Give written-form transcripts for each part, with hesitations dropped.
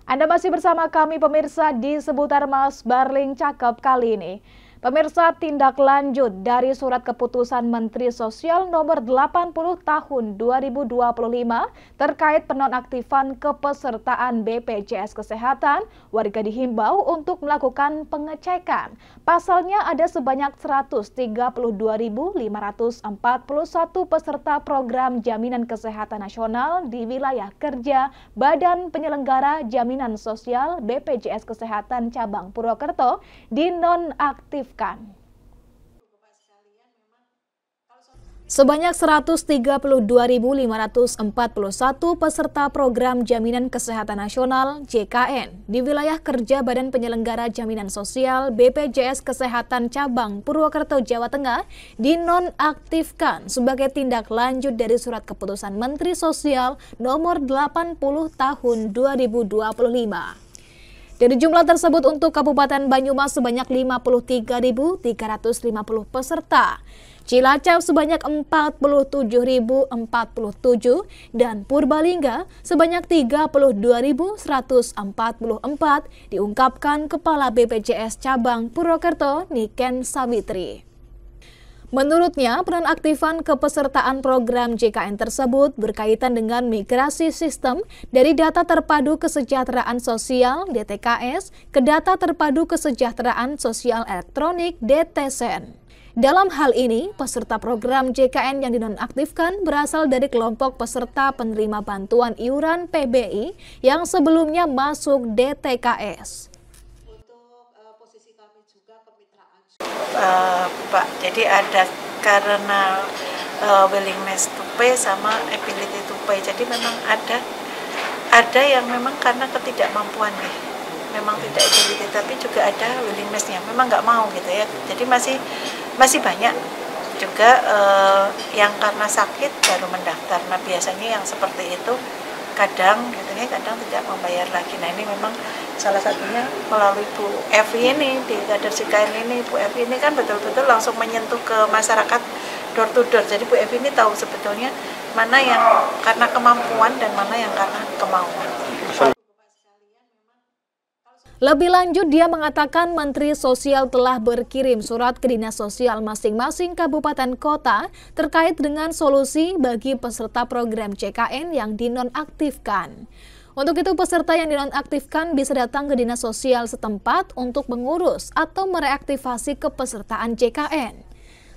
Anda masih bersama kami pemirsa di seputar Mas Barling Cakep kali ini. Pemirsa, tindak lanjut dari surat keputusan Menteri Sosial nomor 80 tahun 2025 terkait penonaktifan kepesertaan BPJS Kesehatan, warga dihimbau untuk melakukan pengecekan. Pasalnya ada sebanyak 132.541 peserta program Jaminan Kesehatan Nasional di wilayah kerja Badan Penyelenggara Jaminan Sosial BPJS Kesehatan Cabang Purwokerto dinonaktifkan. Sebanyak 132.541 peserta program Jaminan Kesehatan Nasional (JKN) di wilayah kerja Badan Penyelenggara Jaminan Sosial BPJS Kesehatan Cabang Purwokerto, Jawa Tengah dinonaktifkan sebagai tindak lanjut dari surat keputusan Menteri Sosial nomor 80 tahun 2025. Dari jumlah tersebut untuk Kabupaten Banyumas sebanyak 53.350 peserta, Cilacap sebanyak 47.047 dan Purbalingga sebanyak 32.144 diungkapkan Kepala BPJS Cabang Purwokerto Niken Savitri. Menurutnya, penonaktifan kepesertaan program JKN tersebut berkaitan dengan migrasi sistem dari Data Terpadu Kesejahteraan Sosial (DTKS) ke Data Terpadu Kesejahteraan Sosial Elektronik (DTSEN). Dalam hal ini, peserta program JKN yang dinonaktifkan berasal dari kelompok peserta penerima bantuan iuran PBI yang sebelumnya masuk DTKS. Pak, jadi ada karena willingness to pay sama ability to pay. Jadi memang ada yang memang karena ketidakmampuan nih, memang tidak ability, tapi juga ada willingnessnya, memang nggak mau gitu ya. Jadi masih banyak juga yang karena sakit baru mendaftar. Nah biasanya yang seperti itu kadang gitu ya, kadang tidak membayar lagi. Nah ini memang salah satunya melalui Bu Evi ini, di kader JKN ini. Bu Evi ini kan betul-betul langsung menyentuh ke masyarakat door to door. Jadi Bu Evi ini tahu sebetulnya mana yang karena kemampuan dan mana yang karena kemauan. Lebih lanjut, dia mengatakan Menteri Sosial telah berkirim surat ke Dinas Sosial masing-masing kabupaten kota terkait dengan solusi bagi peserta program JKN yang dinonaktifkan. Untuk itu, peserta yang dinonaktifkan bisa datang ke Dinas Sosial setempat untuk mengurus atau mereaktivasi kepesertaan JKN.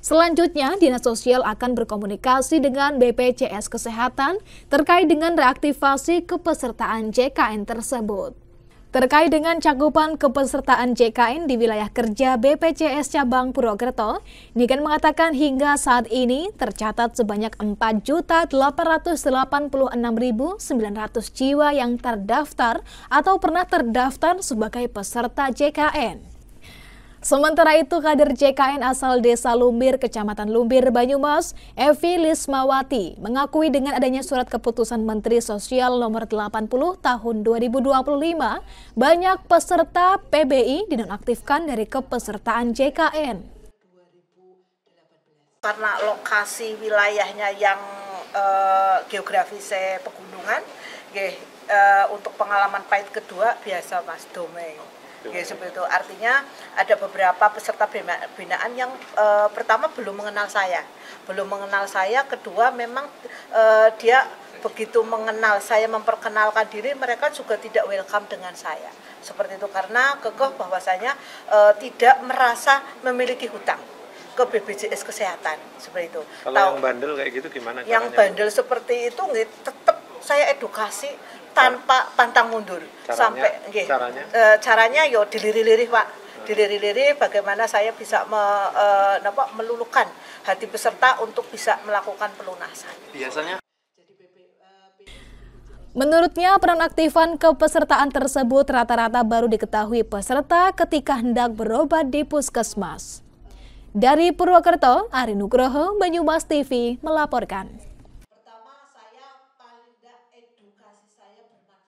Selanjutnya, Dinas Sosial akan berkomunikasi dengan BPJS Kesehatan terkait dengan reaktivasi kepesertaan JKN tersebut. Terkait dengan cakupan kepesertaan JKN di wilayah kerja BPJS Cabang Purwokerto, Niken mengatakan hingga saat ini tercatat sebanyak 4.886.900 jiwa yang terdaftar atau pernah terdaftar sebagai peserta JKN. Sementara itu, kader JKN asal Desa Lumbir, Kecamatan Lumbir, Banyumas, Evi Lismawati, mengakui dengan adanya surat keputusan Menteri Sosial nomor 80 tahun 2025, banyak peserta PBI dinonaktifkan dari kepesertaan JKN. Karena lokasi wilayahnya yang geografisnya pegunungan, untuk pengalaman pahit kedua biasa Mas Domeng. Seperti itu. Artinya ada beberapa peserta binaan yang pertama belum mengenal saya, kedua memang dia begitu mengenal saya, memperkenalkan diri, mereka juga tidak welcome dengan saya. Seperti itu, karena kekeh bahwasanya tidak merasa memiliki hutang ke BPJS Kesehatan, seperti itu. Kalau yang bandel kayak gitu gimana caranya? Yang bandel seperti itu tetap saya edukasi tanpa pantang mundur. Caranya yo diliri-liri Pak, diliri-liri bagaimana saya bisa meluluhkan hati peserta untuk bisa melakukan pelunasan. Biasanya menurutnya, penonaktifan kepesertaan tersebut rata-rata baru diketahui peserta ketika hendak berobat di puskesmas. Dari Purwokerto, Ari Nugroho, Banyumas TV melaporkan.